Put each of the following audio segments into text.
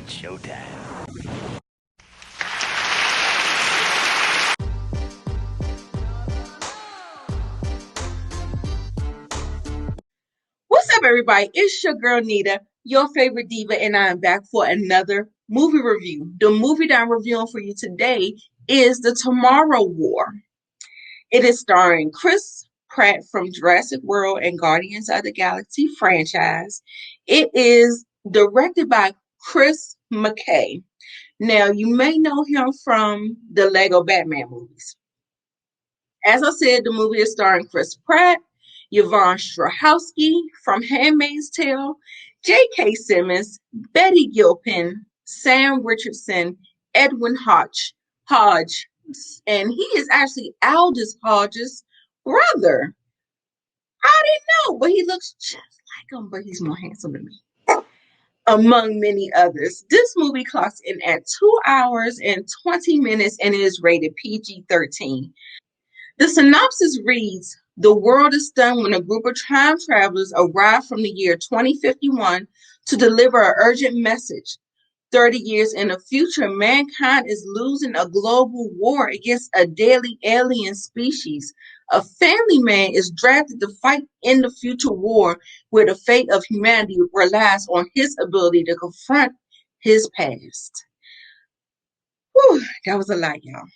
It's showtime. What's up, everybody? It's your girl Nita, your favorite diva, and I am back for another movie review. The movie that I'm reviewing for you today is The Tomorrow War. It is starring Chris Pratt from Jurassic World and Guardians of the Galaxy franchise. It is directed by Chris McKay. Now, you may know him from the Lego Batman movies. As I said, the movie is starring Chris Pratt, Yvonne Strahovski from Handmaid's Tale, J.K. Simmons, Betty Gilpin, Sam Richardson, Edwin Hodge, and he is actually Aldous Hodge's brother. I didn't know, but he looks just like him, but he's more handsome than me. Among many others. This movie clocks in at 2 hours and 20 minutes and it is rated PG-13. The synopsis reads, the world is stunned when a group of time travelers arrive from the year 2051 to deliver an urgent message. 30 years in the future, mankind is losing a global war against a deadly alien species. A family man is drafted to fight in the future war where the fate of humanity relies on his ability to confront his past. Whew, that was a lot, y'all.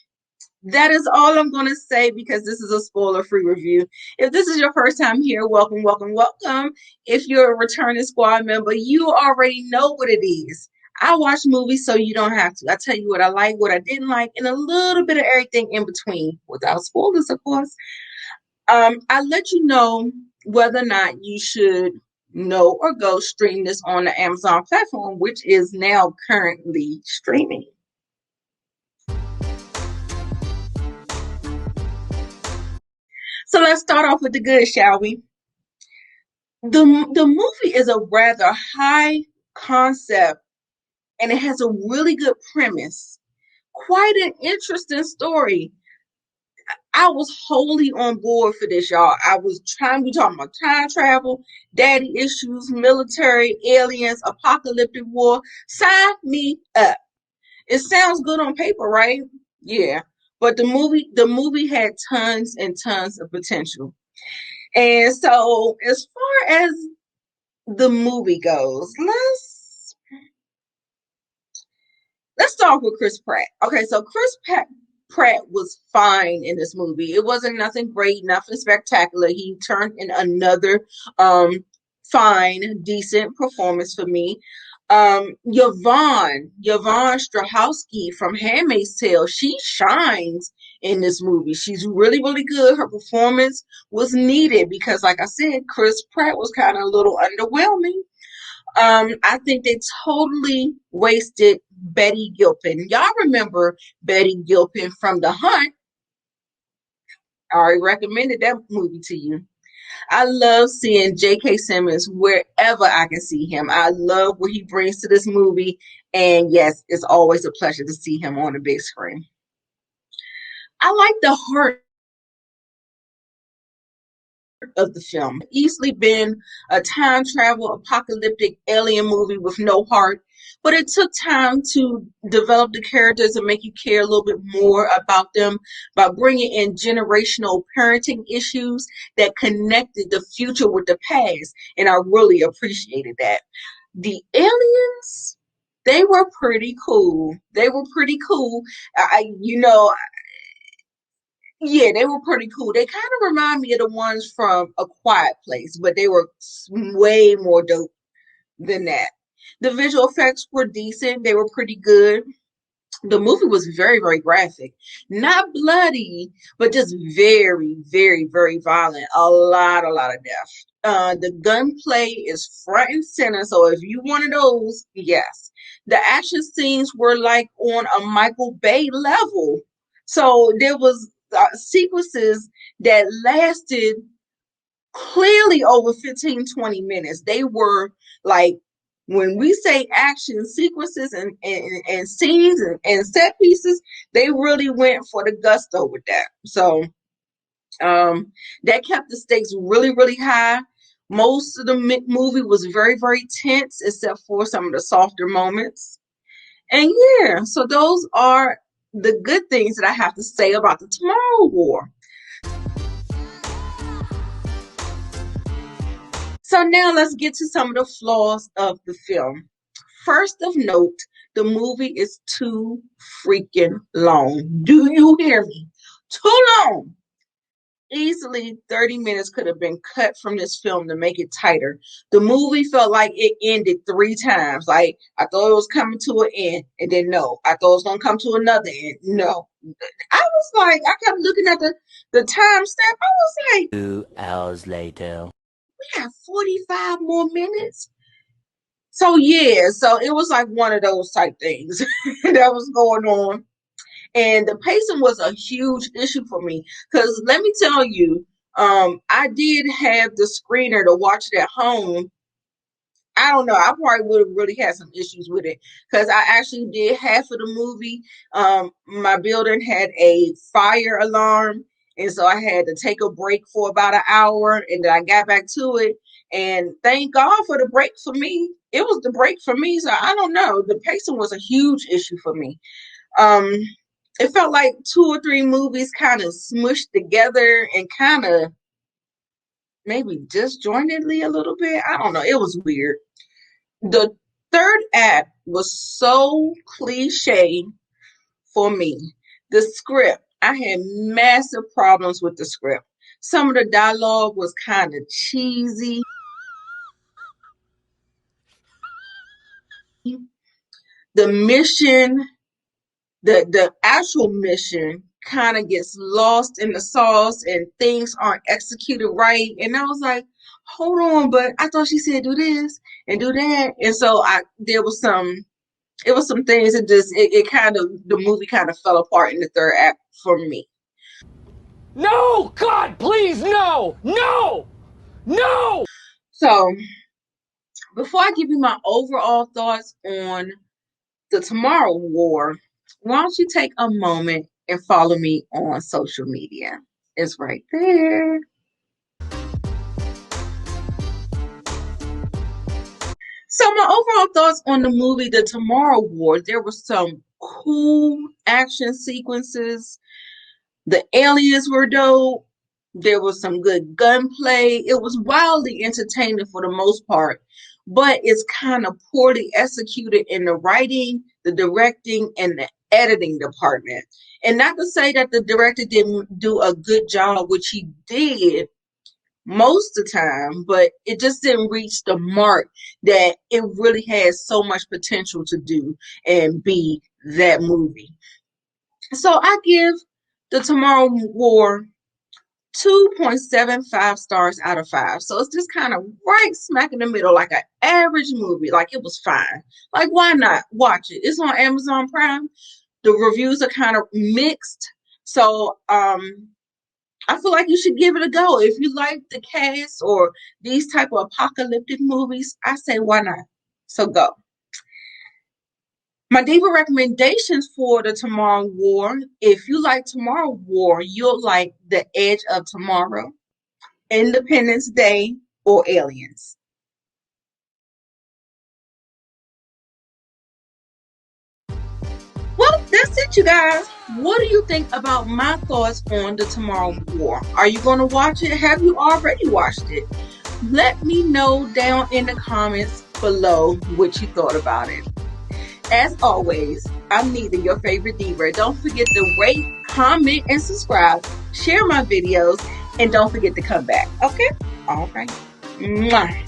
That is all I'm going to say because this is a spoiler-free review. If this is your first time here, welcome, welcome, welcome. If you're a returning squad member, you already know what it is. I watch movies so you don't have to. I tell you what I like, what I didn't like, and a little bit of everything in between, without spoilers, of course. I let you know whether or not you should know or go stream this on the Amazon platform, which is now currently streaming. So let's start off with the good, shall we? The movie is a rather high concept and it has a really good premise. Quite an interesting story. I was wholly on board for this, y'all. I was trying to be talking about time travel, daddy issues, military, aliens, apocalyptic war. Sign me up. It sounds good on paper, right? Yeah. But the movie had tons and tons of potential. And so as far as the movie goes, let's start with Chris Pratt. Okay, so Pratt was fine in this movie. It wasn't nothing great, nothing spectacular. He turned in another fine, decent performance for me. Yvonne Strahovski from Handmaid's Tale, she shines in this movie. She's really, really good. Her performance was needed because, like I said, Chris Pratt was kind of a little underwhelming. I think they totally wasted Betty Gilpin. Y'all remember Betty Gilpin from The Hunt? I already recommended that movie to you. I love seeing J.K. Simmons wherever I can see him. I love what he brings to this movie. And yes, it's always a pleasure to see him on the big screen. I like the heart of the film. Easily been a time travel apocalyptic alien movie with no heart, but it took time to develop the characters and make you care a little bit more about them by bringing in generational parenting issues that connected the future with the past, and I really appreciated that. The aliens, they were pretty cool. They were pretty cool. Yeah, they were pretty cool. They kind of remind me of the ones from A Quiet Place, but they were way more dope than that. The visual effects were decent. They were pretty good. The movie was very, very graphic. Not bloody, but just very, very, very violent. A lot of death. The gunplay is front and center. So if you one of those, yes. The action scenes were like on a Michael Bay level. So there was sequences that lasted clearly over 15-20 minutes. They were like, when we say action sequences and scenes and set pieces, they really went for the gusto with that. So that kept the stakes really, really high. Most of the movie was very, very tense, except for some of the softer moments. And yeah, so those are the good things that I have to say about the Tomorrow War. So now let's get to some of the flaws of the film. First of note, the movie is too freaking long. Do you hear me? Too long. Easily 30 minutes could have been cut from this film to make it tighter. The movie felt like it ended 3 times. Like I thought it was coming to an end, and then no. I thought it was gonna come to another end. No. I was like, I kept looking at the time stamp. I was like, 2 hours later. we have 45 more minutes. So yeah, so it was like one of those type things that was going on. And the pacing was a huge issue for me. Because let me tell you, I did have the screener to watch it at home. I don't know. I probably would have really had some issues with it because I actually did half of the movie. My building had a fire alarm, and so I had to take a break for about an hour, and then I got back to it. And thank God for the break for me. It was the break for me. So I don't know. The pacing was a huge issue for me. Um, it felt like 2 or 3 movies kind of smushed together and kind of maybe disjointedly a little bit. I don't know. It was weird. The third act was so cliche for me. The script, I had massive problems with the script. Some of the dialogue was kind of cheesy. The mission, the actual mission kind of gets lost in the sauce and things aren't executed right. And I was like, hold on, but I thought she said do this and do that. And so there was some things that just it kind of the movie kind of fell apart in the third act for me. No! God, please, no! No! No! So before I give you my overall thoughts on the Tomorrow War, why don't you take a moment and follow me on social media? It's right there. So my overall thoughts on the movie The Tomorrow War, there were some cool action sequences. The aliens were dope. There was some good gunplay. It was wildly entertaining for the most part, but it's kind of poorly executed in the writing, the directing, and the editing department. And not to say that the director didn't do a good job, which he did most of the time, but it just didn't reach the mark that it really has so much potential to do and be that movie. So I give The Tomorrow War 2.75 stars out of 5. So it's just kind of right smack in the middle, like an average movie. Like it was fine. Like why not watch it? It's on Amazon Prime. The reviews are kind of mixed. So I feel like you should give it a go. If you like the cast or these type of apocalyptic movies, I say why not? So go. My diva recommendations for the Tomorrow War. If you like Tomorrow War, you'll like The Edge of Tomorrow, Independence Day, or Aliens. Well, that's it, you guys. What do you think about my thoughts on the Tomorrow War? Are you going to watch it? Have you already watched it? Let me know down in the comments below what you thought about it. As always, I'm Nita, your favorite diva. Don't forget to rate, comment, and subscribe. Share my videos, and don't forget to come back. Okay? All right. Mwah.